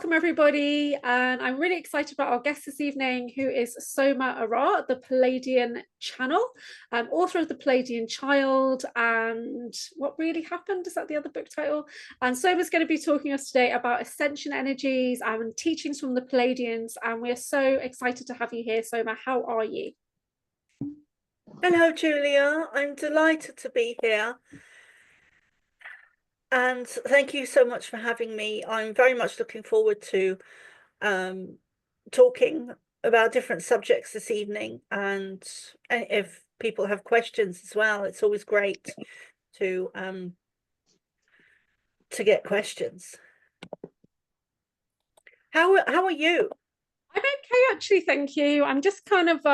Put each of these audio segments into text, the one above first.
Welcome everybody, and I'm really excited about our guest this evening, who is Soma ARah, the Pleiadian channel, author of The Pleiadian Child and What Really Happened, is that the other book title? And Soma's going to be talking to us today about Ascension energies and teachings from the Pleiadians, and we're so excited to have you here. Soma, how are you? Hello, Julia. I'm delighted to be here. And thank you so much for having me. I'm very much looking forward to talking about different subjects this evening. And if people have questions as well, it's always great to get questions. How are you? I'm okay, actually, thank you. I'm just kind of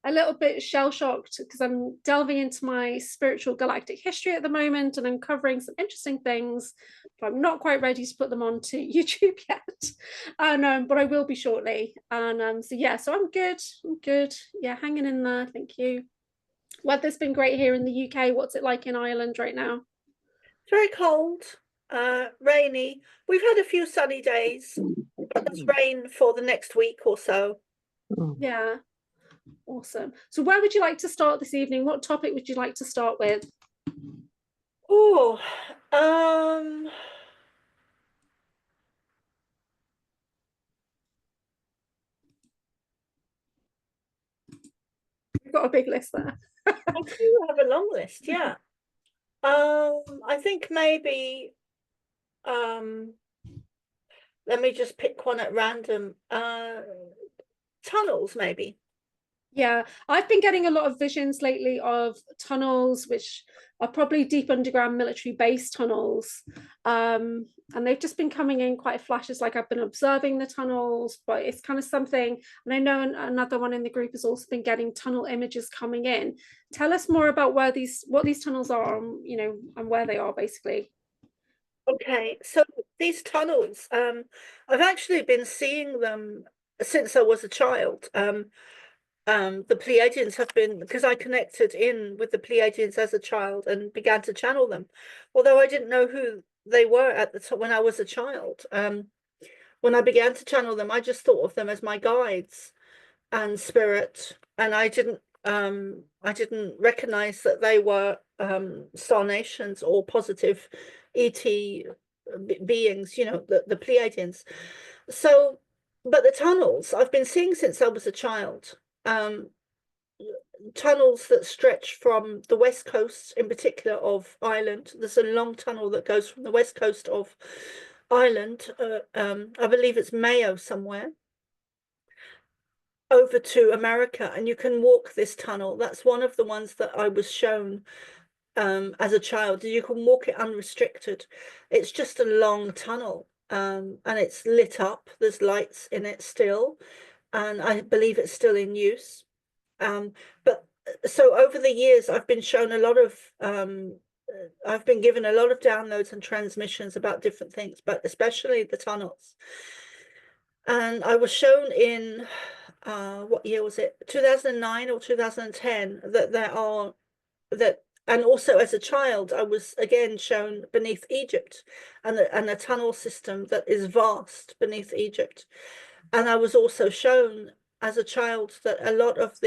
a little bit shell-shocked because I'm delving into my spiritual galactic history at the moment, and I'm covering some interesting things, but I'm not quite ready to put them onto YouTube yet. And but I will be shortly. And so I'm good. Yeah, hanging in there, thank you. Weather's been great here in the UK. What's it like in Ireland right now? Very cold, rainy. We've had a few sunny days, but there's rain for the next week or so. Yeah. Awesome. So where would you like to start this evening? What topic would you like to start with? Oh, We've got a big list there. I do have a long list, yeah. I think maybe let me just pick one at random. Tunnels, maybe. Yeah, I've been getting a lot of visions lately of tunnels, which are probably deep underground military base tunnels. And they've just been coming in quite flashes, like I've been observing the tunnels, but it's kind of something. And I know another one in the group has also been getting tunnel images coming in. Tell us more about what these tunnels are, and where they are, basically. Okay, so these tunnels, I've actually been seeing them since I was a child. The Pleiadians have been, because I connected in with the Pleiadians as a child and began to channel them, although I didn't know who they were at the time when I was a child. When I began to channel them, I just thought of them as my guides and spirit, and I didn't recognize that they were star nations or positive ET beings, the Pleiadians. So, but the tunnels I've been seeing since I was a child. Tunnels that stretch from the west coast, in particular, of Ireland. There's a long tunnel that goes from the west coast of Ireland, I believe it's Mayo somewhere, over to America, and you can walk this tunnel. That's one of the ones that I was shown as a child. You can walk it unrestricted. It's just a long tunnel, and it's lit up. There's lights in it still, and I believe it's still in use. But so over the years, I've been shown a lot of, I've been given a lot of downloads and transmissions about different things, but especially the tunnels. And I was shown in, what year was it? 2009 or 2010, and also as a child, I was again shown beneath Egypt and a tunnel system that is vast beneath Egypt. And I was also shown as a child that a lot of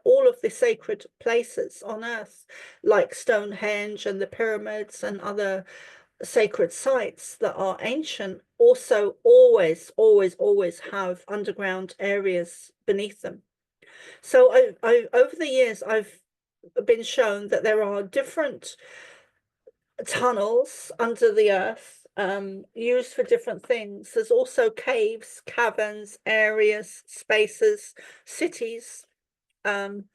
all of the sacred places on earth, like Stonehenge and the pyramids and other sacred sites that are ancient, also always have underground areas beneath them. So I over the years, I've been shown that there are different tunnels under the earth, used for different things. There's also caves, caverns, areas, spaces, cities. Some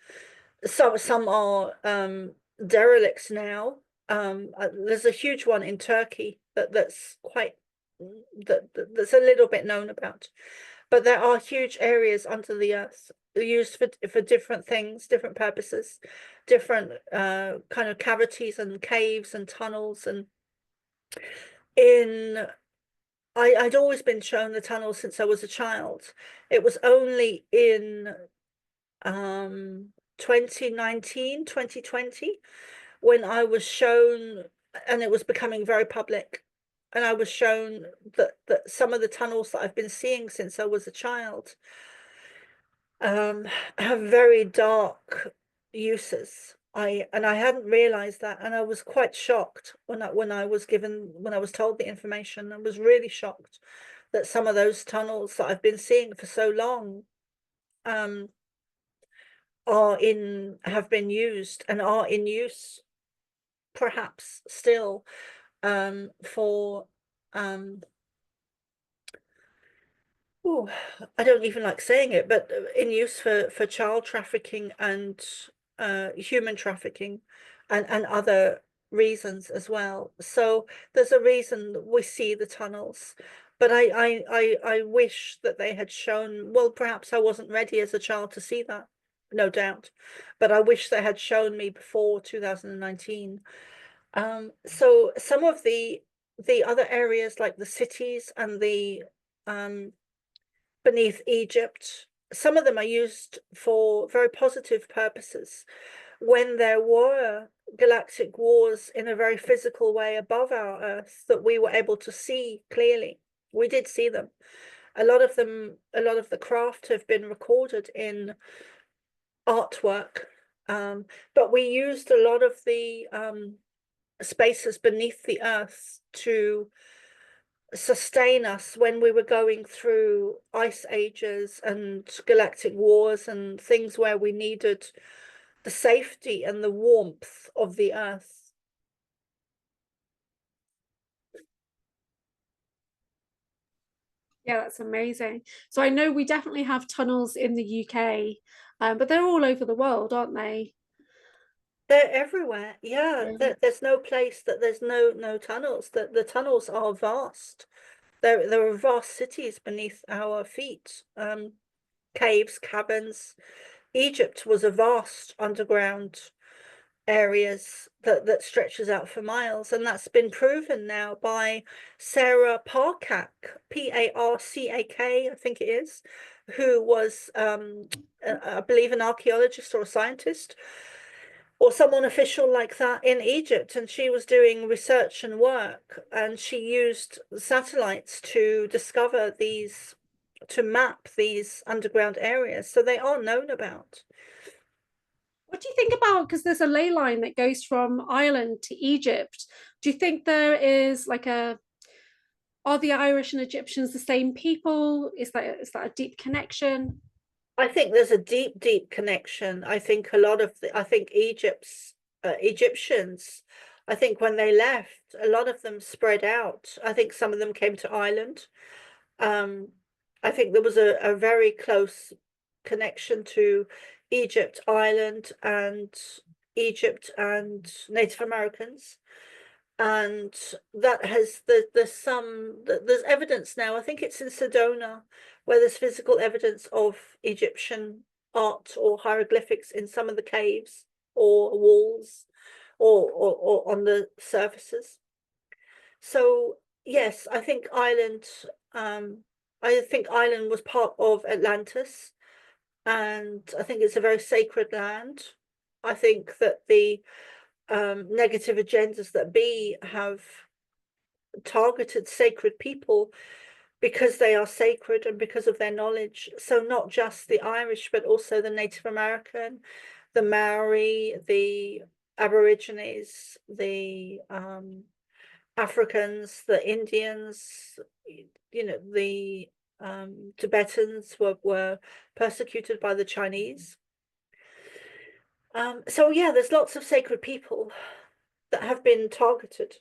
are derelicts now. There's a huge one in Turkey that's a little bit known about. But there are huge areas under the earth used for different things, different purposes, different kind of cavities and caves and tunnels. And I'd always been shown the tunnels since I was a child. It was only in 2019, 2020, when I was shown, and it was becoming very public, and I was shown that some of the tunnels that I've been seeing since I was a child have very dark uses. I hadn't realized that, and I was quite shocked when I was told the information. I was really shocked that some of those tunnels that I've been seeing for so long have been used and are in use, perhaps still, for oh, I don't even like saying it, but in use for child trafficking and human trafficking and other reasons as well. So there's a reason that we see the tunnels. But I wish that they had shown, well, perhaps I wasn't ready as a child to see that, no doubt. But I wish they had shown me before 2019. So some of the other areas, like the cities and the beneath Egypt, some of them are used for very positive purposes. When there were galactic wars in a very physical way above our Earth that we were able to see clearly, we did see them. A lot of the craft have been recorded in artwork, but we used a lot of the spaces beneath the Earth to sustain us when we were going through ice ages and galactic wars and things where we needed the safety and the warmth of the Earth. Yeah, that's amazing. So I know we definitely have tunnels in the UK, but they're all over the world, aren't they? They're everywhere. Yeah, Yeah. there's no place that there's no tunnels. The tunnels are vast. There are vast cities beneath our feet. Caves, caverns. Egypt was a vast underground areas that stretches out for miles, and that's been proven now by Sarah Parcak, Parcak, I think it is, who was I believe an archaeologist or a scientist or someone official like that in Egypt, and she was doing research and work, and she used satellites to map these underground areas, so they are known about. What do you think about, because there's a ley line that goes from Ireland to Egypt? Do you think there is like are the Irish and Egyptians the same people? Is that a deep connection? I think there's a deep connection. I think I think Egyptians, I think when they left, a lot of them spread out. I think some of them came to Ireland. Um, I think there was a very close connection to Egypt, Ireland, and Egypt and Native Americans. And that has there's evidence now. I think it's in Sedona where there's physical evidence of Egyptian art or hieroglyphics in some of the caves or walls or on the surfaces. So yes, I think Ireland was part of Atlantis, and I think it's a very sacred land. I think that the negative agendas that be have targeted sacred people because they are sacred and because of their knowledge. So not just the Irish, but also the Native American, the Maori, the Aborigines, the Africans, the Indians, the Tibetans were persecuted by the Chinese. So yeah, there's lots of sacred people that have been targeted.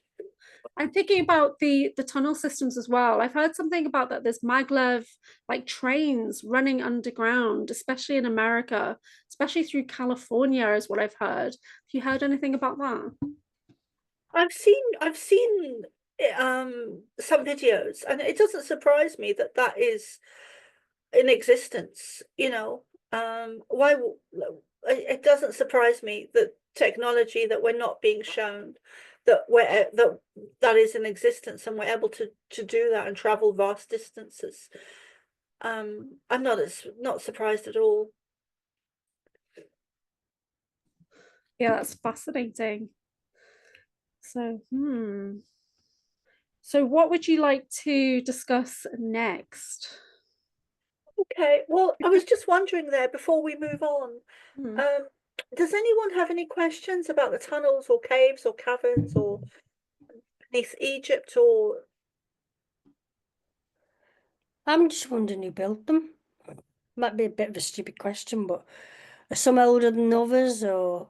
I'm thinking about the tunnel systems as well. I've heard something about that there's maglev like trains running underground, especially in America, especially through California, is what I've heard. Have you heard anything about that? I've seen some videos, and it doesn't surprise me that that is in existence. Why it doesn't surprise me that technology that we're not being shown, that is in existence, and we're able to do that and travel vast distances. I'm not surprised at all. Yeah, that's fascinating. So, So what would you like to discuss next? Okay, well, I was just wondering there before we move on, Hmm. um, does anyone have any questions about the tunnels or caves or caverns or beneath Egypt or I'm just wondering who built them. Might be a bit of a stupid question, but are some older than others, or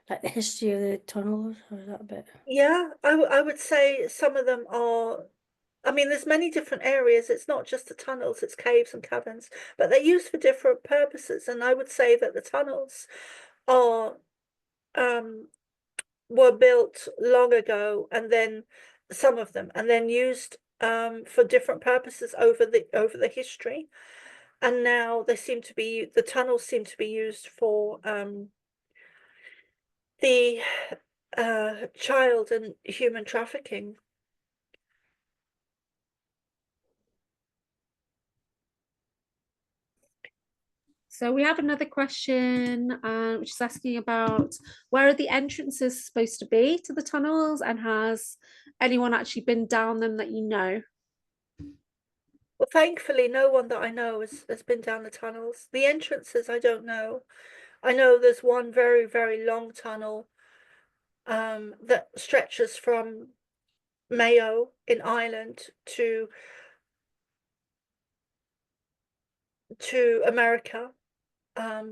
like the history of the tunnels, or is that a bit? yeah, I would say some of them are. I mean, there's many different areas. It's not just the tunnels, it's caves and caverns, but they're used for different purposes. And I would say that the tunnels are were built long ago, and then some of them, and then used for different purposes over the history. And now the tunnels seem to be used for the child and human trafficking. So we have another question, which is asking about where are the entrances supposed to be to the tunnels, and has anyone actually been down them that you know? Well, thankfully, no one that I know has been down the tunnels. The entrances, I don't know. I know there's one very, very long tunnel that stretches from Mayo in Ireland to America. I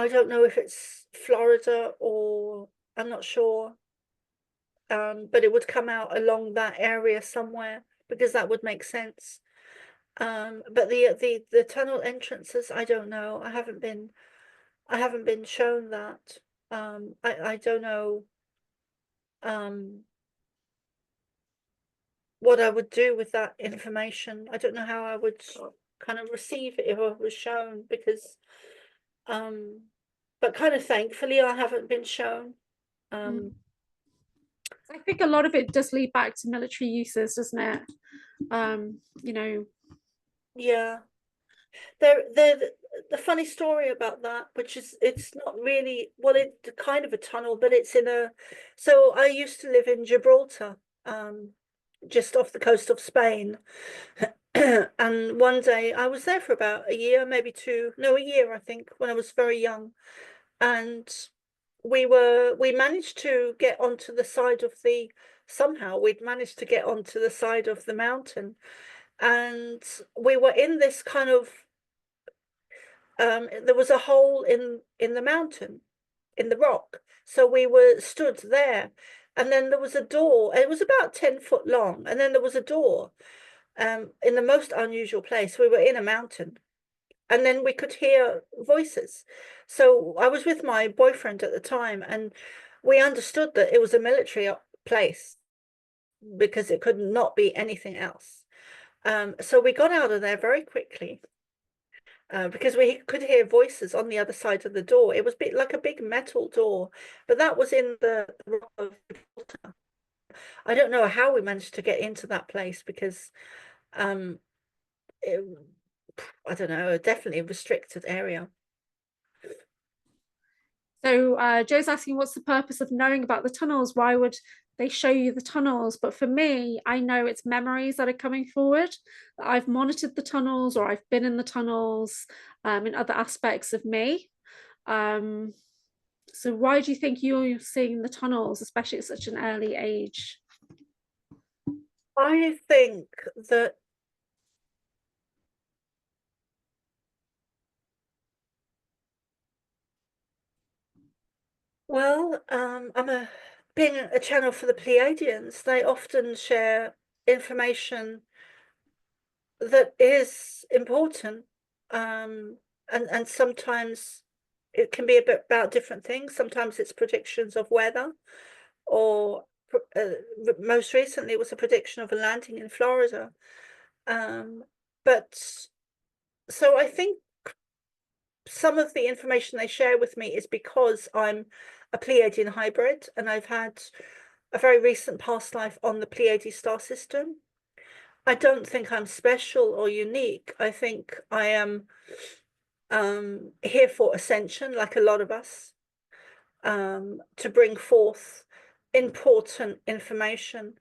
don't know if it's Florida or I'm not sure. But it would come out along that area somewhere because that would make sense. But the tunnel entrances, I don't know. I haven't been shown that. I don't know what I would do with that information. I don't know how I would kind of receive it if I was shown, because but kind of thankfully I haven't been shown. I think a lot of it does lead back to military uses, doesn't it? You know, Yeah. The funny story about that, which is it's not really, well, it's kind of a tunnel, but it's in a, so I used to live in Gibraltar, just off the coast of Spain. And one day I was there for about a year, maybe two, no, a year, I think, when I was very young. And we managed to get onto the side of somehow we'd managed to get onto the side of the mountain. And we were in this kind of, there was a hole in the mountain, in the rock. So we were stood there, and then there was a door. It was about 10 foot long, and then there was a door in the most unusual place. We were in a mountain, and then we could hear voices. So I was with my boyfriend at the time, and we understood that it was a military place because it could not be anything else. So we got out of there very quickly. Because we could hear voices on the other side of the door. It was like a big metal door, but that was in the rock of Gibraltar. I don't know how we managed to get into that place because it, I don't know, definitely a restricted area. so Joe's asking, what's the purpose of knowing about the tunnels? Why would they show you the tunnels? But for me, I know it's memories that are coming forward. I've monitored the tunnels, or I've been in the tunnels in other aspects of me. So why do you think you're seeing the tunnels, especially at such an early age? I think that well, I'm being a channel for the Pleiadians. They often share information that is important, and sometimes it can be a bit about different things. Sometimes it's predictions of weather, or most recently it was a prediction of a landing in Florida. But so I think some of the information they share with me is because I'm a Pleiadian hybrid, and I've had a very recent past life on the Pleiades star system. I don't think I'm special or unique. I think I am here for ascension, like a lot of us, to bring forth important information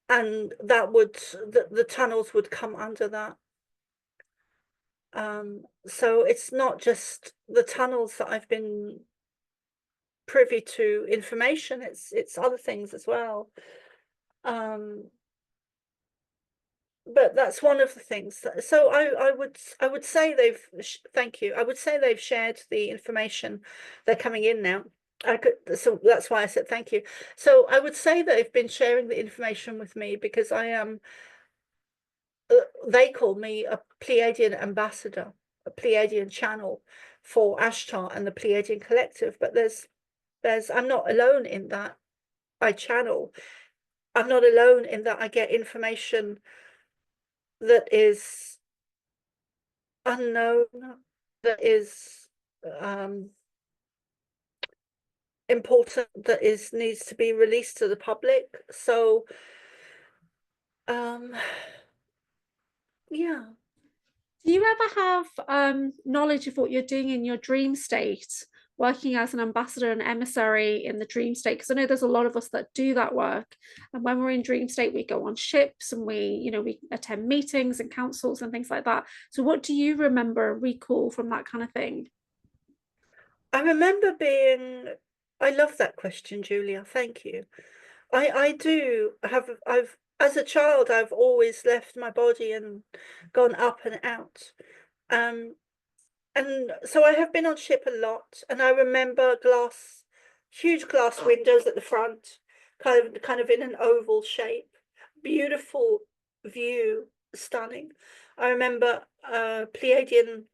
and that would, the tunnels would come under that. So it's not just the tunnels that I've been privy to information, it's other things as well. But that's one of the things so I would say thank you, I would say they've shared the information. They're coming in now. So that's why I said thank you. So I would say that they've been sharing the information with me because I am they call me a Pleiadian ambassador, a Pleiadian channel for Ashtar and the Pleiadian collective. But I'm not alone in that I channel. I'm not alone in that I get information that is unknown, that is important, that needs to be released to the public. So yeah. Do you ever have knowledge of what you're doing in your dream state, working as an ambassador and emissary in the dream state? Because I know there's a lot of us that do that work. And when we're in dream state, we go on ships and we attend meetings and councils and things like that. So what do you remember, recall from that kind of thing? I remember I love that question, Julia. Thank you. I do have, as a child, I've always left my body and gone up and out. And so I have been on ship a lot, and I remember huge glass windows at the front, kind of in an oval shape, beautiful view, stunning. I remember a Pleiadian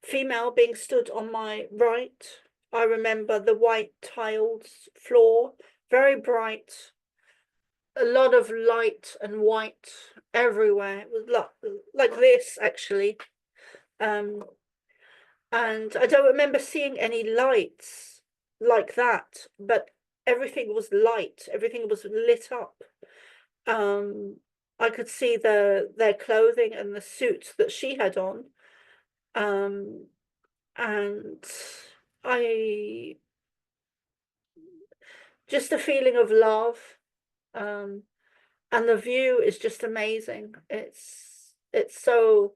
female being stood on my right. I remember the white tiled floor, very bright, a lot of light and white everywhere. It was like this, actually. And I don't remember seeing any lights like that, but everything was light, everything was lit up. I could see their clothing and the suit that she had on. And just a feeling of love, and the view is just amazing. It's so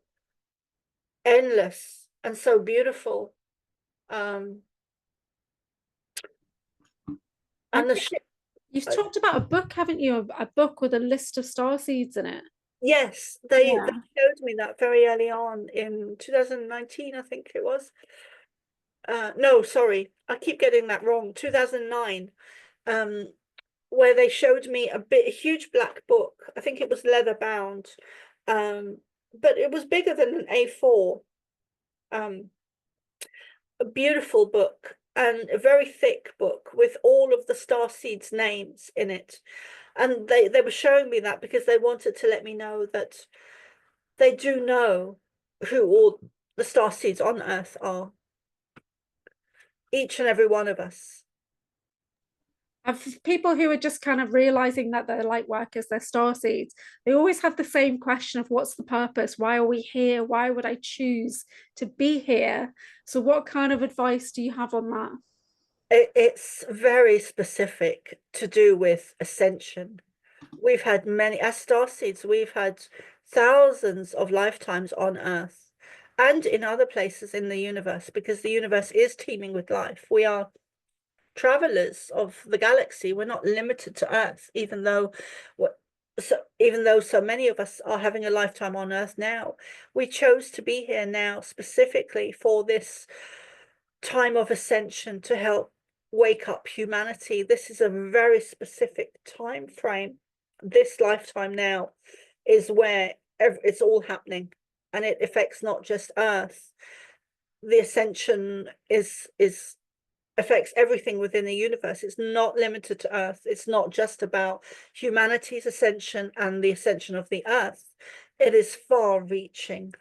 endless and so beautiful. And the ship. You've talked about a book, haven't you? A book with a list of starseeds in it. Yes, they showed me that very early on in 2019, I think it was. No, sorry, I keep getting that wrong. 2009, where they showed me a huge black book. I think it was leather bound, but it was bigger than an A4. A beautiful book, and a very thick book with all of the starseeds' names in it. And they were showing me that because they wanted to let me know that they do know who all the starseeds on Earth are. Each and every one of us. Of people who are just kind of realizing that they're light workers, they're starseeds, they always have the same question of what's the purpose? Why are we here? Why would I choose to be here? So what kind of advice do you have on that? It's very specific to do with ascension. We've had many, as starseeds, we've had thousands of lifetimes on Earth and in other places in the universe, because the universe is teeming with life. We are travelers of the galaxy. We're not limited to Earth, even though so many of us are having a lifetime on Earth now. We chose to be here now specifically for this time of ascension to help wake up humanity. This is a very specific time frame. This lifetime now is where it's all happening, and it affects not just Earth. The ascension affects everything within the universe. It's not limited to Earth. It's not just about humanity's ascension and the ascension of the Earth. It is far-reaching.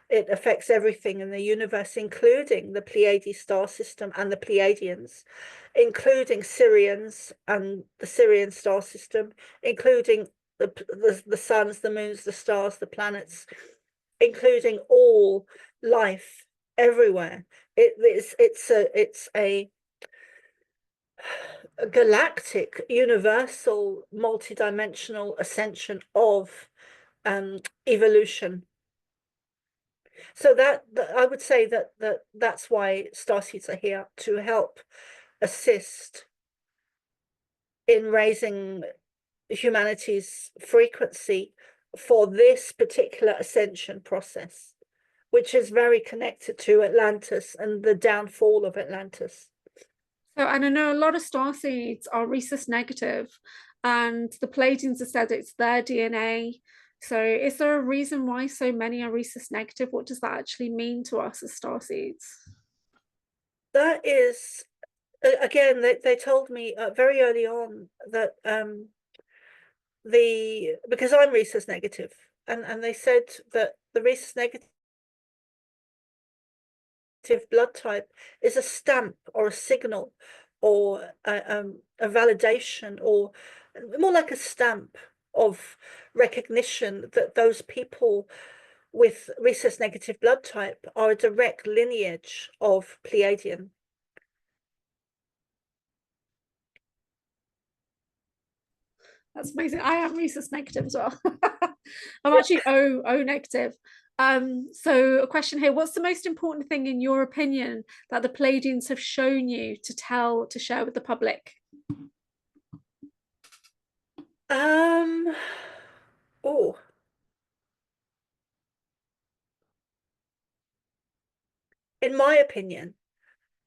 It affects everything in the universe, including the Pleiades star system and the Pleiadians, including Syrians and the Syrian star system, including the suns, the moons, the stars, the planets, including all life everywhere. galactic, universal, multidimensional ascension of evolution. So that I would say that's why starseeds are here, to help assist in raising humanity's frequency for this particular ascension process, which is very connected to Atlantis and the downfall of Atlantis. So, and I know a lot of starseeds are rhesus negative, and the Pleiadians have said it's their DNA. So is there a reason why so many are rhesus negative? What does that actually mean to us as starseeds? That is, again, they told me very early on that because I'm rhesus negative, and they said that the rhesus negative blood type is a stamp or a signal or a validation, or more like a stamp of recognition that those people with rhesus negative blood type are a direct lineage of Pleiadian. That's amazing. I am rhesus negative as well. I'm actually O negative. So a question here: what's the most important thing, in your opinion, that the Pleiadians have shown you to share with the public? Oh, in my opinion,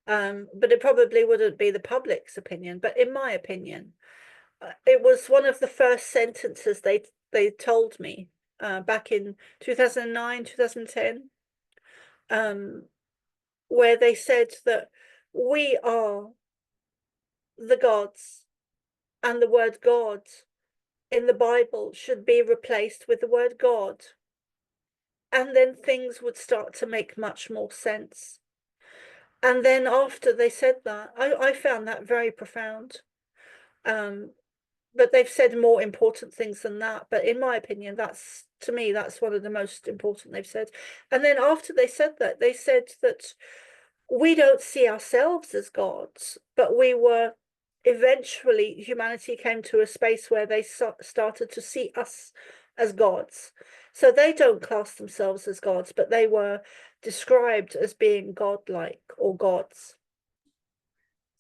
but it probably wouldn't be the public's opinion, but in my opinion, it was one of the first sentences they told me back in 2009, 2010, where they said that we are the gods, and the word God in the Bible should be replaced with the word God. And then things would start to make much more sense. And then after they said that, I found that very profound. But they've said more important things than that. But in my opinion, to me, that's one of the most important they've said. And then after they said that we don't see ourselves as gods, but eventually humanity came to a space where they started to see us as gods. So they don't class themselves as gods, but they were described as being godlike or gods.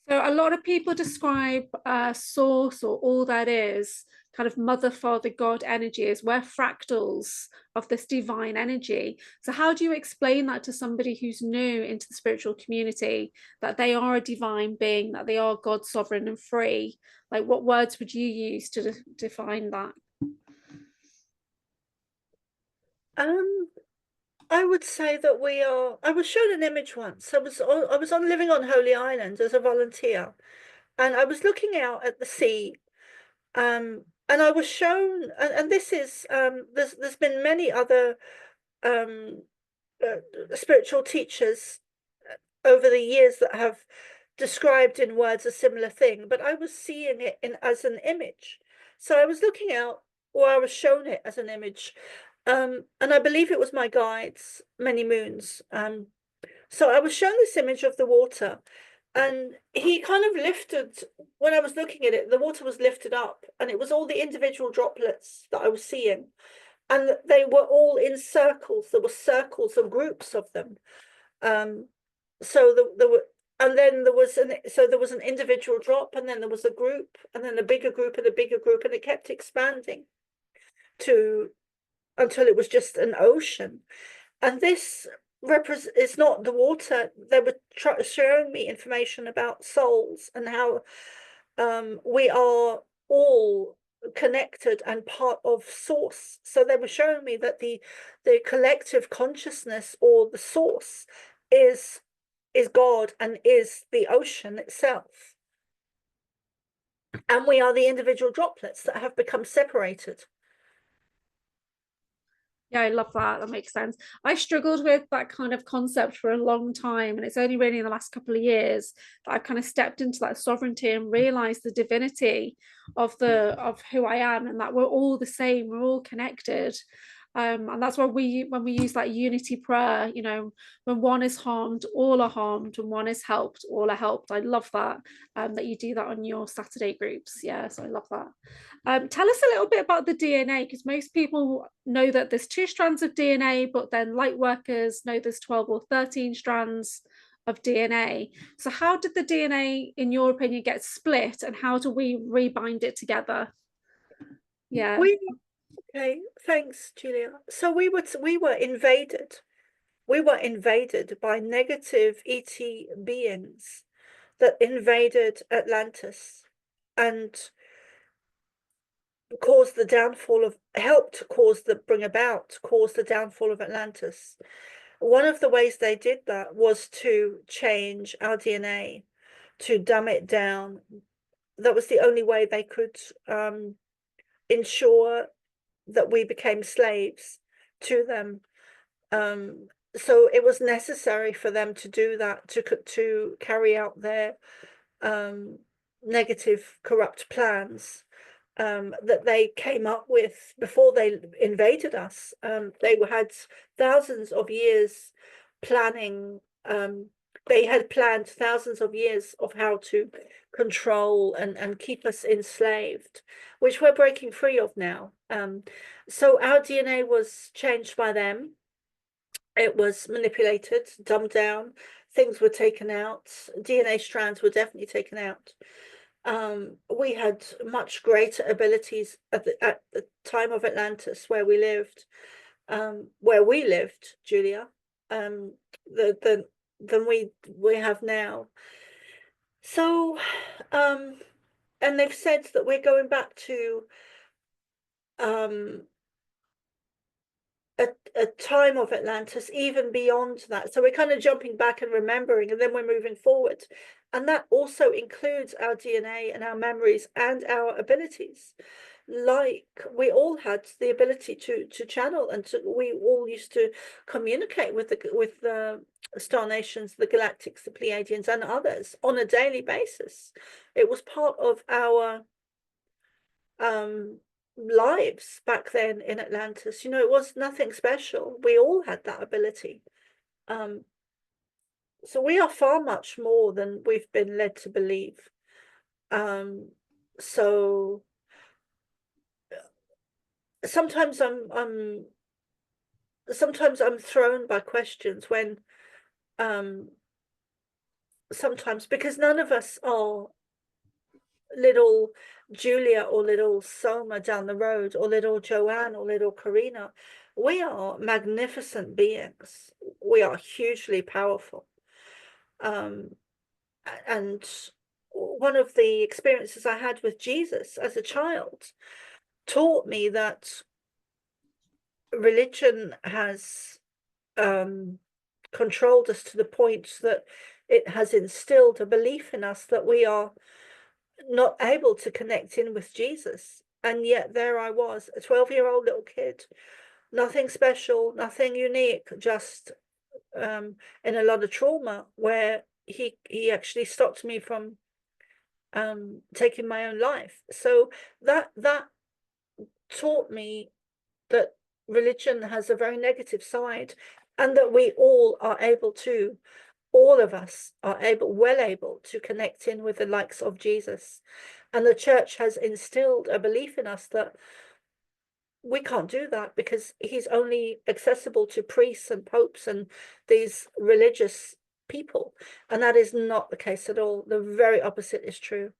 So a lot of people describe source, or all that is, kind of mother, father, God energy, as we're fractals of this divine energy. So how do you explain that to somebody who's new into the spiritual community, that they are a divine being, that they are God, sovereign and free? Like, what words would you use to define that? I would say that I was shown an image once. I was living on Holy Island as a volunteer, and I was looking out at the sea, and I was shown, and this is there's been many other spiritual teachers over the years that have described in words a similar thing, but I was seeing it as an image. So I was looking out, or I was shown it as an image. And I believe it was my guides, many moons. So I was shown this image of the water, and he kind of lifted, when I was looking at it, the water was lifted up, and it was all the individual droplets that I was seeing, and they were all in circles. There were circles and groups of them. So there were, and then there was an individual drop, and then there was a group, and then a bigger group, and a bigger group, and it kept expanding until it was just an ocean. And this is not the water. They were showing me information about souls and how we are all connected and part of source. So they were showing me that the collective consciousness, or the source, is God and is the ocean itself. And we are the individual droplets that have become separated. Yeah, I love that. That makes sense. I struggled with that kind of concept for a long time, and it's only really in the last couple of years that I've kind of stepped into that sovereignty and realized the divinity of who I am, and that we're all the same, we're all connected. And that's why when we use that unity prayer, you know, when one is harmed, all are harmed. When one is helped, all are helped. I love that, that you do that on your Saturday groups. Yeah, so I love that. Tell us a little bit about the DNA, because most people know that there's 2 strands of DNA, but then light workers know there's 12 or 13 strands of DNA. So how did the DNA, in your opinion, get split, and how do we rebind it together? Yeah. Okay, thanks, Julia. So we were invaded. We were invaded by negative ET beings that invaded Atlantis and caused the downfall of, cause the downfall of Atlantis. One of the ways they did that was to change our DNA, to dumb it down. That was the only way they could ensure that we became slaves to them. So it was necessary for them to do that, to carry out their negative, corrupt plans that they came up with before they invaded us. They had thousands of years planning. They had planned thousands of years of how to control and keep us enslaved, which we're breaking free of now. So our DNA was changed by them. It was manipulated, dumbed down. Things were taken out. DNA strands were definitely taken out. We had much greater abilities at the time of Atlantis, where we lived, Julia, than we have now. So, and they've said that we're going back to a time of Atlantis, even beyond that. So we're kind of jumping back and remembering, and then we're moving forward. And that also includes our DNA and our memories and our abilities. Like we all had the ability to channel, and we all used to communicate with the star nations, the Galactics, the Pleiadians, and others on a daily basis. It was part of our lives back then in Atlantis. You know, it was nothing special. We all had that ability. So we are far much more than we've been led to believe. So sometimes I'm thrown by questions when sometimes, because none of us are little Julia or little Soma down the road, or little Joanne or little Karina. We are magnificent beings. We are hugely powerful. And one of the experiences I had with Jesus as a child taught me that religion has controlled us to the point that it has instilled a belief in us that we are not able to connect in with Jesus. And yet there I was, a 12-year-old little kid, nothing special, nothing unique, just in a lot of trauma, where he actually stopped me from taking my own life. So that taught me that religion has a very negative side, and that we all are able to, all of us are well able to connect in with the likes of Jesus. And the church has instilled a belief in us that we can't do that, because he's only accessible to priests and popes and these religious people. And that is not the case at all. The very opposite is true.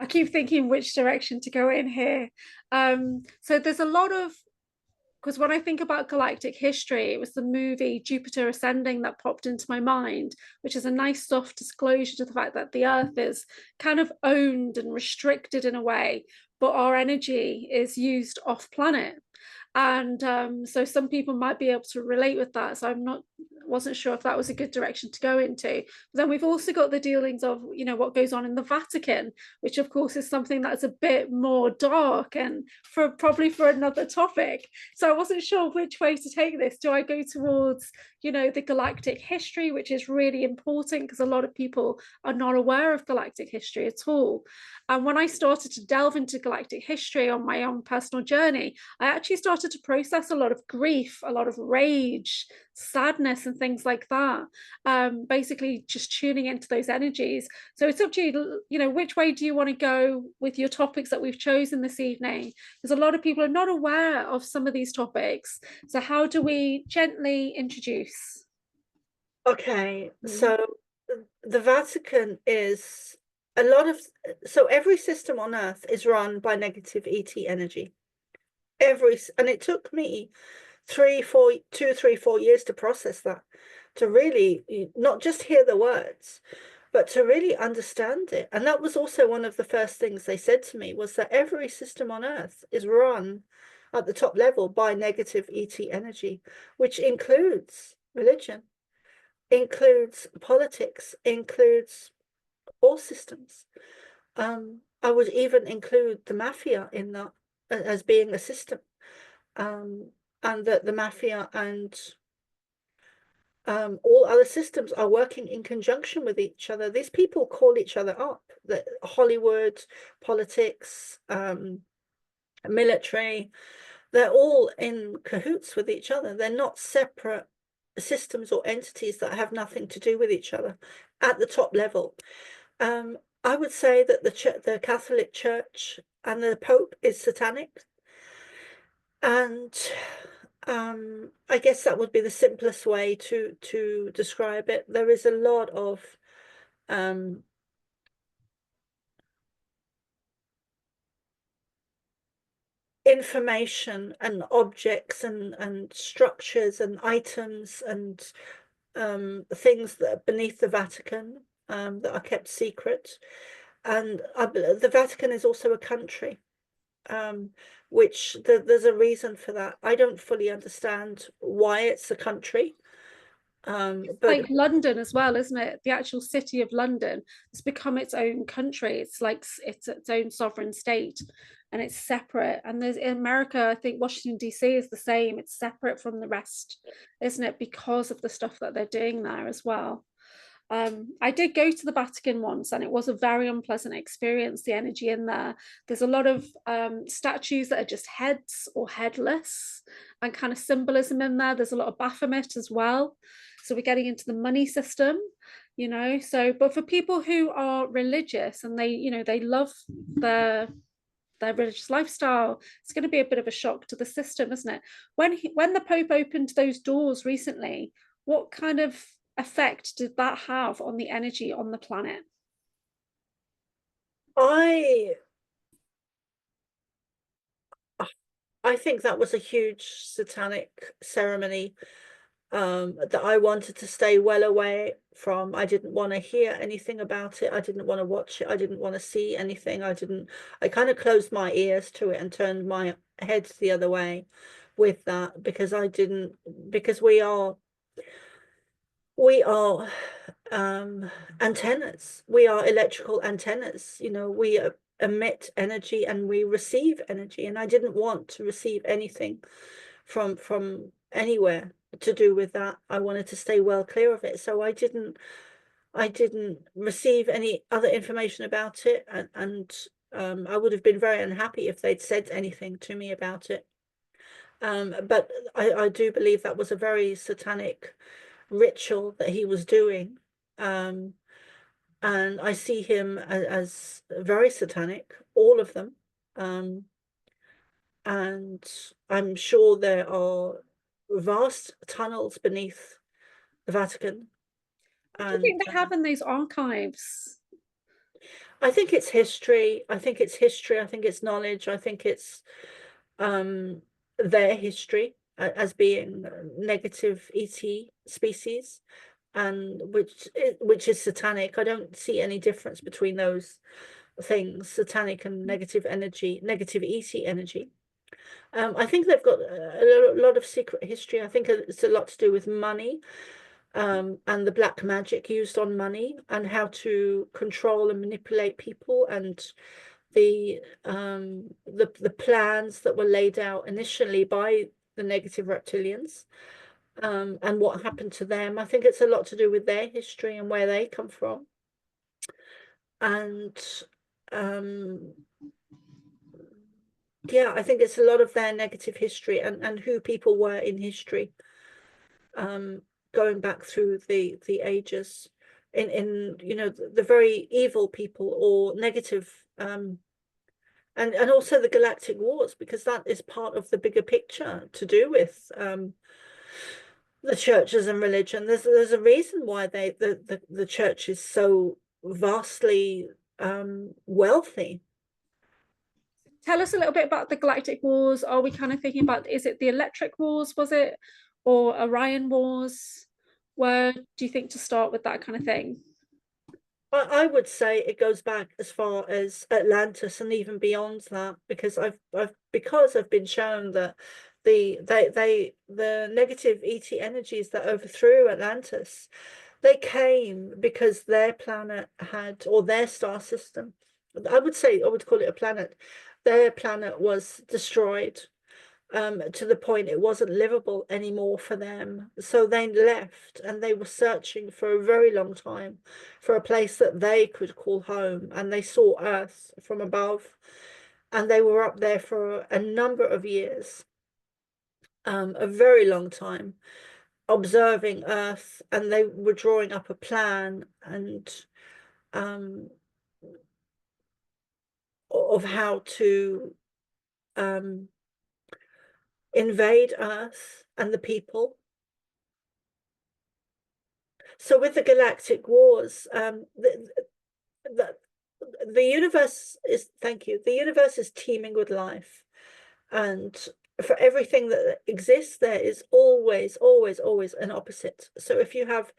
I keep thinking which direction to go in here. So there's a lot of, because when I think about galactic history, it was the movie Jupiter Ascending that popped into my mind, which is a nice soft disclosure to the fact that the Earth is kind of owned and restricted in a way, but our energy is used off planet. And so some people might be able to relate with that. So wasn't sure if that was a good direction to go into. But then we've also got the dealings of, you know, what goes on in the Vatican, which of course is something that's a bit more dark and probably for another topic. So I wasn't sure which way to take this. Do I go towards, you know, the galactic history, which is really important because a lot of people are not aware of galactic history at all? And when I started to delve into galactic history on my own personal journey, I actually started to process a lot of grief, a lot of rage, sadness, and things like that. Basically, just tuning into those energies. So it's up to you, you know, which way do you want to go with your topics that we've chosen this evening? Because a lot of people are not aware of some of these topics. So how do we gently introduce? Okay, so the Vatican is so every system on Earth is run by negative ET energy. And it took me 2, 3, 4 years to process that, to really not just hear the words, but to really understand it. And that was also one of the first things they said to me, was that every system on Earth is run at the top level by negative ET energy, which includes religion, includes politics, includes all systems. I would even include the mafia in that as being a system, and that the mafia and all other systems are working in conjunction with each other. These people call each other up. The Hollywood, politics, military, they're all in cahoots with each other. They're not separate systems or entities that have nothing to do with each other at the top level. I would say that the Catholic Church and the Pope is satanic, and I guess that would be the simplest way to describe it. There is a lot of information and objects and structures and items and things that are beneath the Vatican that are kept secret. And the Vatican is also a country, which there's a reason for that. I don't fully understand why it's a country. But like London as well, isn't it? The actual city of London has become its own country. It's like it's its own sovereign state, and it's separate. And there's in America, I think Washington DC is the same. It's separate from the rest, isn't it? Because of the stuff that they're doing there as well. I did go to the Vatican once, and it was a very unpleasant experience. The energy in there. There's a lot of statues that are just heads or headless, and kind of symbolism in there. There's a lot of Baphomet as well. So we're getting into the money system, you know. So, but for people who are religious and they, you know, they love their religious lifestyle, it's going to be a bit of a shock to the system, isn't it? When the Pope opened those doors recently, what kind of effect did that have on the energy on the planet? I think that was a huge satanic ceremony that I wanted to stay well away from. I didn't want to hear anything about it. I didn't want to watch it. I didn't want to see anything. I kind of closed my ears to it and turned my head the other way with that, because we are antennas. We are electrical antennas. You know, we emit energy and we receive energy, and I didn't want to receive anything from anywhere to do with that. I wanted to stay well clear of it, so I didn't receive any other information about it, and I would have been very unhappy if they'd said anything to me about it. But I do believe that was a very satanic ritual that he was doing, and I see him as very satanic, all of them, and I'm sure there are vast tunnels beneath the Vatican. What do you think they have in these archives? I think it's history. I think it's knowledge. I think it's their history as being negative ET species, and which is satanic. I don't see any difference between those things, satanic and negative energy, negative ET energy. I think they've got a lot of secret history. I think it's a lot to do with money, and the black magic used on money, and how to control and manipulate people, and the plans that were laid out initially by the negative reptilians, and what happened to them. I think it's a lot to do with their history and where they come from. And yeah, I think it's a lot of their negative history and who people were in history, going back through the ages, in you know, the very evil people or negative, and also the galactic wars, because that is part of the bigger picture to do with the churches and religion. There's a reason why the church is so vastly wealthy. Tell us a little bit about the Galactic Wars. Are we kind of thinking about, is it the Electric Wars, was it, or Orion Wars? Where do you think to start with that kind of thing? I would say it goes back as far as Atlantis and even beyond that, because I've been shown that the negative ET energies that overthrew Atlantis, they came because their planet had, or their star system, I would call it a planet. Their planet was destroyed, to the point it wasn't livable anymore for them. So they left, and they were searching for a very long time for a place that they could call home. And they saw Earth from above, and they were up there for a number of years, a very long time, observing Earth, and they were drawing up a plan and of how to invade Earth and the people. So with the galactic wars, the universe is, thank you, the universe is teeming with life, and for everything that exists, there is always an opposite. So if you have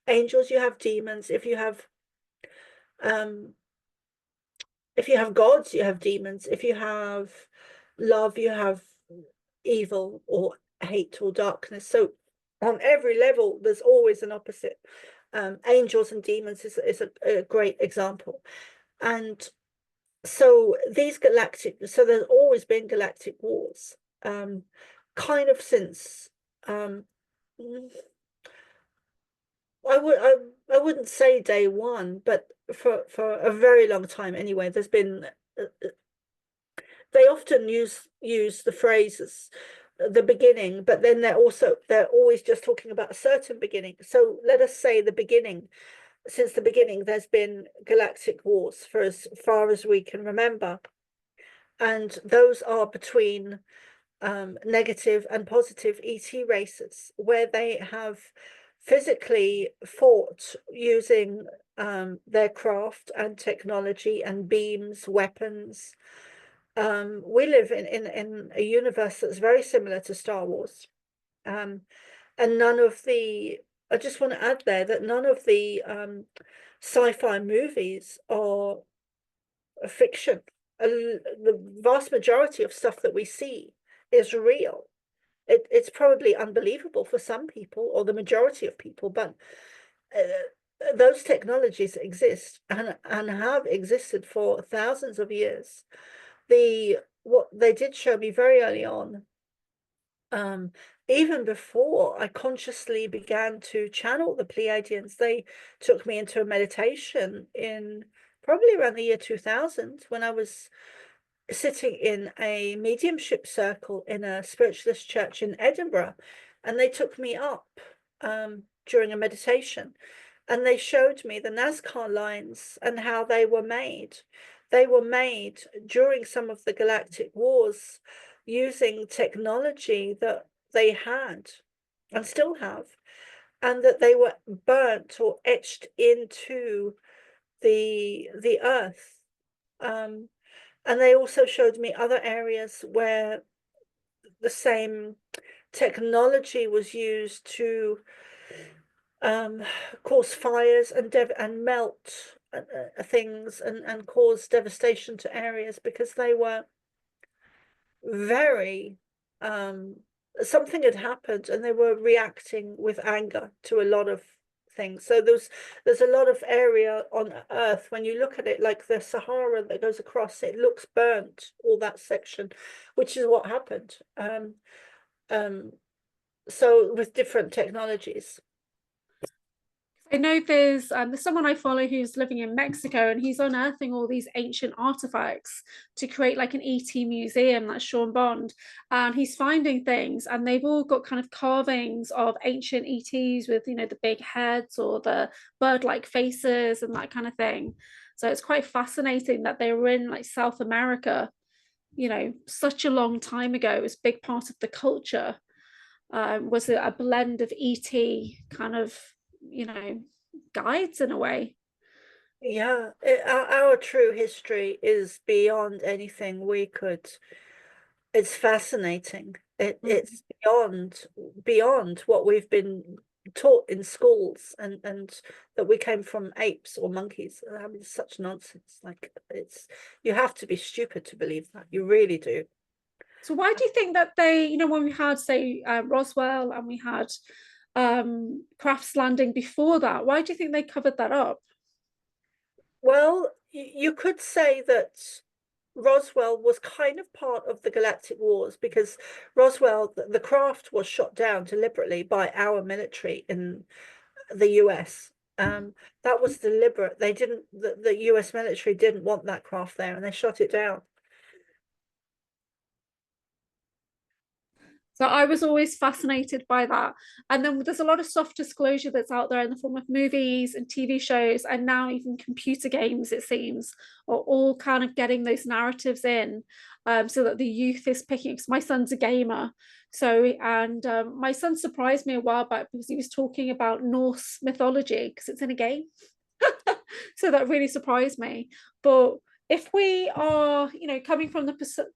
angels, you have demons. If you have gods, you have demons. If you have love, you have evil or hate or darkness. So on every level, there's always an opposite. Angels and demons is a great example. And so there's always been galactic wars, kind of since, I wouldn't say day one, but for a very long time anyway. There's been, they often use the phrases the beginning, but then they're always just talking about a certain beginning. So let us say the beginning. Since the beginning, there's been galactic wars for as far as we can remember, and those are between negative and positive ET races, where they have physically fought using their craft and technology and beams, weapons. We live in a universe that's very similar to Star Wars, and none of the, I just want to add there that none of the sci-fi movies are a fiction. The vast majority of stuff that we see is real. It's probably unbelievable for some people, or the majority of people, but those technologies exist and have existed for thousands of years. What they did show me very early on, even before I consciously began to channel the Pleiadians, they took me into a meditation in probably around the year 2000, when I was sitting in a mediumship circle in a spiritualist church in Edinburgh, and they took me up during a meditation, and they showed me the Nazca lines and how they were made. They were made during some of the galactic wars using technology that they had and still have, and that they were burnt or etched into the earth. And they also showed me other areas where the same technology was used to cause fires and melt things and cause devastation to areas, because they were very something had happened and they were reacting with anger to a lot of things. So there's a lot of area on Earth, when you look at it, like the Sahara that goes across, it looks burnt, all that section, which is what happened. So with different technologies. I know there's someone I follow who's living in Mexico, and he's unearthing all these ancient artifacts to create like an ET museum. That's Sean Bond, and he's finding things, and they've all got kind of carvings of ancient ETs with, you know, the big heads or the bird-like faces and that kind of thing. So it's quite fascinating that they were in like South America, you know, such a long time ago. It was a big part of the culture. Was it a blend of ET kind of, you know, guides in a way? Yeah, our true history is beyond anything we could. It's fascinating. It's beyond what we've been taught in schools, and that we came from apes or monkeys. I mean, it's such nonsense. Like, it's, you have to be stupid to believe that. You really do. So why do you think that they, you know, when we had, say, Roswell, and we had Crafts Landing before that, why do you think they covered that up? Well, you could say that Roswell was kind of part of the Galactic Wars, because Roswell, the craft was shot down deliberately by our military in the US. That was deliberate. They didn't, the US military didn't want that craft there, and they shot it down. So I was always fascinated by that. And then there's a lot of soft disclosure that's out there in the form of movies and TV shows, and now even computer games, it seems, are all kind of getting those narratives in, so that the youth is picking. Because my son's a gamer. So, and my son surprised me a while back because he was talking about Norse mythology because it's in a game. So that really surprised me. But if we are, you know, coming from the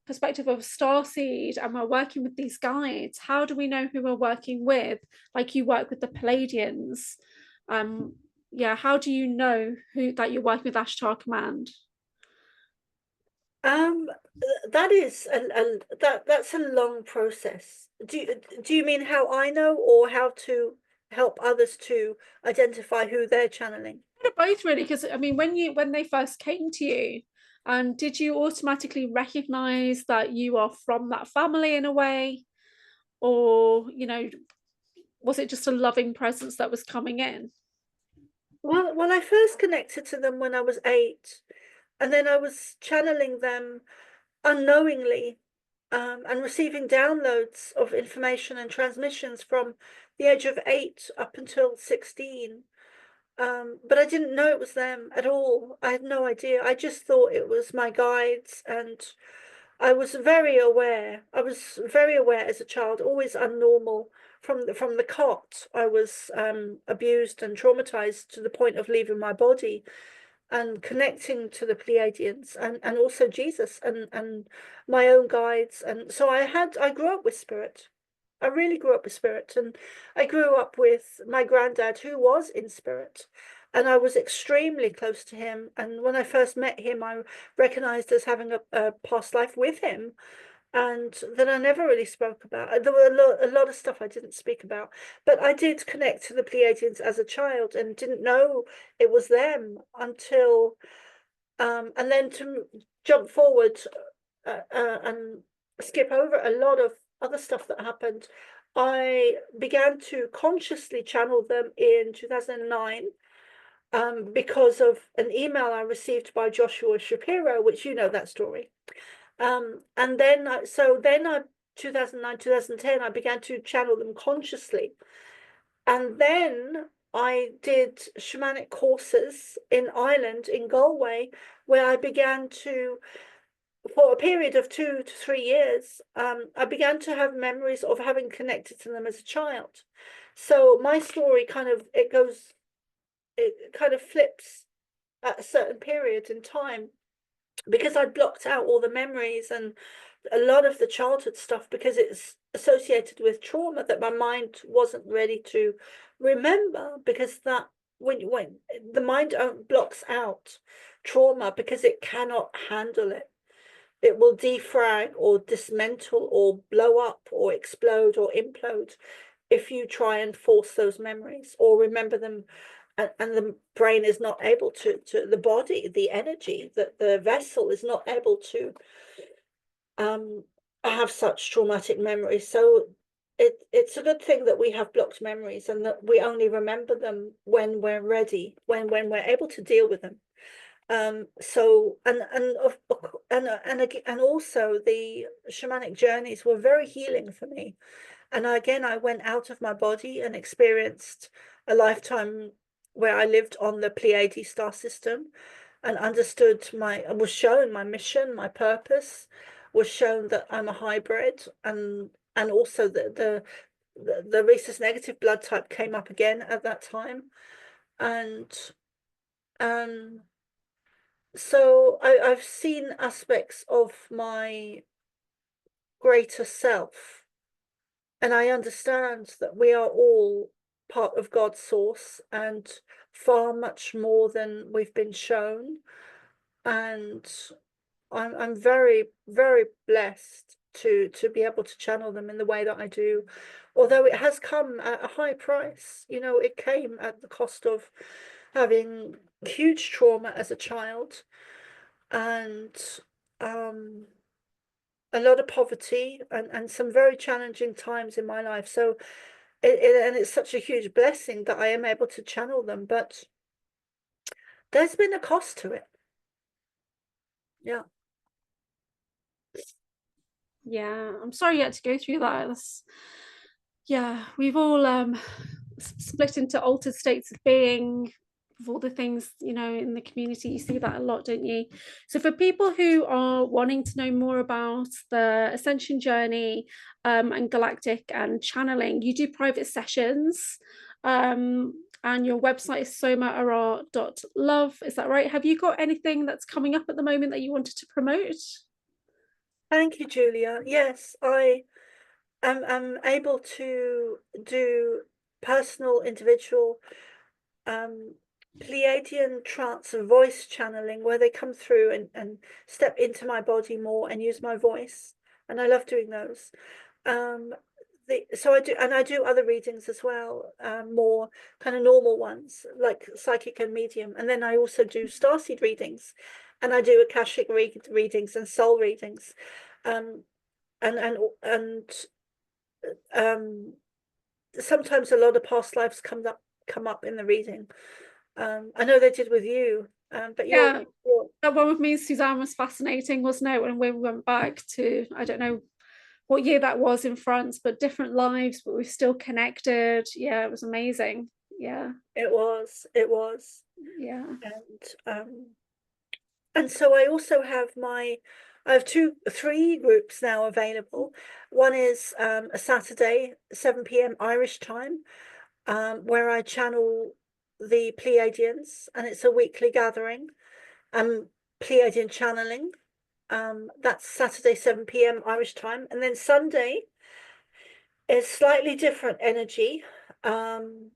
perspective of a starseed, and we're working with these guides, how do we know who we're working with? Like, you work with the Pleiadians. Yeah, how do you know who that you're working with Ashtar Command? That is that's a long process. Do you mean how I know, or how to help others to identify who they're channeling? Both, really, because I mean, when they first came to you, did you automatically recognize that you are from that family in a way, or, you know, was it just a loving presence that was coming in? Well, I first connected to them when I was 8, and then I was channeling them unknowingly, and receiving downloads of information and transmissions from the age of 8 up until 16. But I didn't know it was them at all. I had no idea. I just thought it was my guides, and I was very aware. I was very aware as a child, always unnormal. From the cot, I was abused and traumatized to the point of leaving my body, and connecting to the Pleiadians, and also Jesus, and my own guides. And so I grew up with spirit. I really grew up with spirit, and I grew up with my granddad, who was in spirit, and I was extremely close to him. And when I first met him, I recognized as having a past life with him, and then I never really spoke about. There were a lot of stuff I didn't speak about, but I did connect to the Pleiadians as a child, and didn't know it was them until, and then to jump forward and skip over a lot of other stuff that happened. I began to consciously channel them in 2009, because of an email I received by Joshua Shapiro, which you know that story. And then, 2009, 2010, I began to channel them consciously. And then I did shamanic courses in Ireland, in Galway, where I began to, for a period of 2 to 3 years, I began to have memories of having connected to them as a child. So my story it kind of flips at a certain period in time, because I'd blocked out all the memories and a lot of the childhood stuff, because it's associated with trauma that my mind wasn't ready to remember. Because that, when the mind blocks out trauma because it cannot handle it, it will defrag or dismantle or blow up or explode or implode if you try and force those memories or remember them. And the brain is not able to the body, the energy, that the vessel is not able to have such traumatic memories. So it's a good thing that we have blocked memories and that we only remember them when we're ready, when we're able to deal with them. So and also the shamanic journeys were very healing for me. And again, I went out of my body and experienced a lifetime where I lived on the Pleiadian star system and understood was shown my mission, my purpose, was shown that I'm a hybrid, and also the rhesus negative blood type came up again at that time. And so I've seen aspects of my greater self, and I understand that we are all part of God's source and far much more than we've been shown. And I'm very, very blessed to be able to channel them in the way that I do, although it has come at a high price. You know, it came at the cost of having huge trauma as a child, and a lot of poverty and some very challenging times in my life. So and it's such a huge blessing that I am able to channel them, but there's been a cost to it. Yeah. Yeah, I'm sorry you had to go through that. Yeah, we've all split into altered states of being with all the things, you know, in the community. You see that a lot, don't you? So for people who are wanting to know more about the Ascension journey and Galactic and channeling, you do private sessions, and your website is somarah.love. Is that right? Have you got anything that's coming up at the moment that you wanted to promote? Thank you, Julia. Yes, I am able to do personal, individual Pleiadian trance and voice channeling, where they come through and step into my body more and use my voice, and I love doing those. So I do other readings as well, more kind of normal ones like psychic and medium, and then I also do starseed readings, and I do Akashic readings and soul readings, and sometimes a lot of past lives come up in the reading. I know they did with you, but yeah, that one with me and Suzanne was fascinating, wasn't it? When we went back to, I don't know what year that was in France, but different lives, but we're still connected. Yeah, it was amazing. Yeah, it was. Yeah. And so I also have I have three groups now available. One is a Saturday, 7 p.m. Irish time, where I channel the Pleiadians, and it's a weekly gathering. Pleiadian channeling. That's Saturday, 7 p.m. Irish time. And then Sunday is slightly different energy. And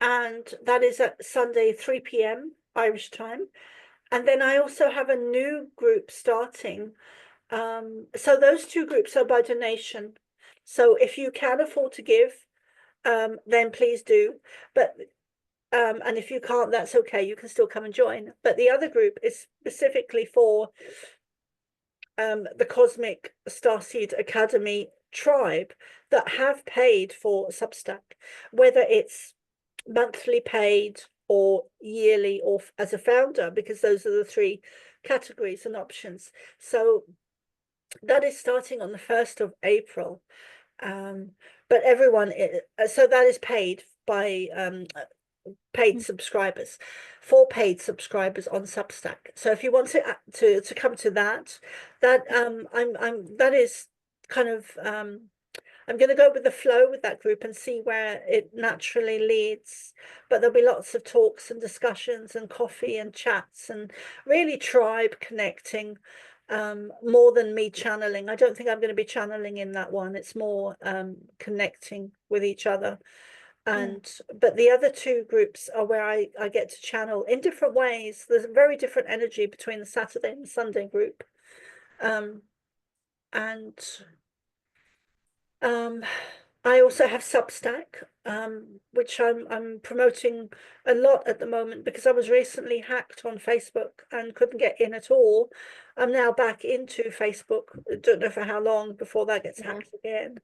that is at Sunday, 3 p.m. Irish time. And then I also have a new group starting. So those two groups are by donation. So if you can afford to give, then please do. But and if you can't, that's okay. You can still come and join. But the other group is specifically for the Cosmic Starseed Academy tribe that have paid for Substack, whether it's monthly paid or yearly or as a founder, because those are the three categories and options. So that is starting on the 1st of April. But everyone so that is paid by paid subscribers, for paid subscribers on Substack. So if you want to come to that that is kind of I'm going to go with the flow with that group and see where it naturally leads. But there'll be lots of talks and discussions and coffee and chats and really tribe connecting, more than me channeling. I don't think I'm going to be channeling in that one. It's more connecting with each other. But the other two groups are where I get to channel in different ways. There's a very different energy between the Saturday and the Sunday group. I also have Substack, which I'm promoting a lot at the moment because I was recently hacked on Facebook and couldn't get in at all. I'm now back into Facebook. I don't know for how long before that gets hacked again.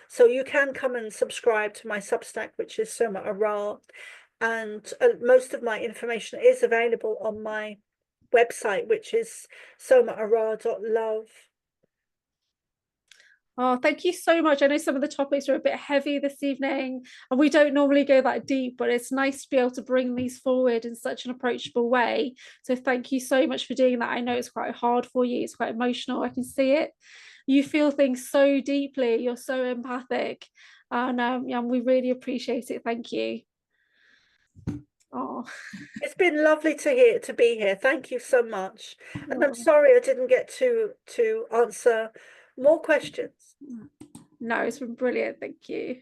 So you can come and subscribe to my Substack, which is Soma ARah, and most of my information is available on my website, which is somarah.love. Oh, thank you so much. I know some of the topics are a bit heavy this evening, and we don't normally go that deep, but it's nice to be able to bring these forward in such an approachable way. So thank you so much for doing that. I know it's quite hard for you. It's quite emotional. I can see it. You feel things so deeply. You're so empathic. And yeah, we really appreciate it. Thank you. Oh, It's been lovely to be here. Thank you so much. And I'm sorry I didn't get to answer more questions. No, it's been brilliant. Thank you.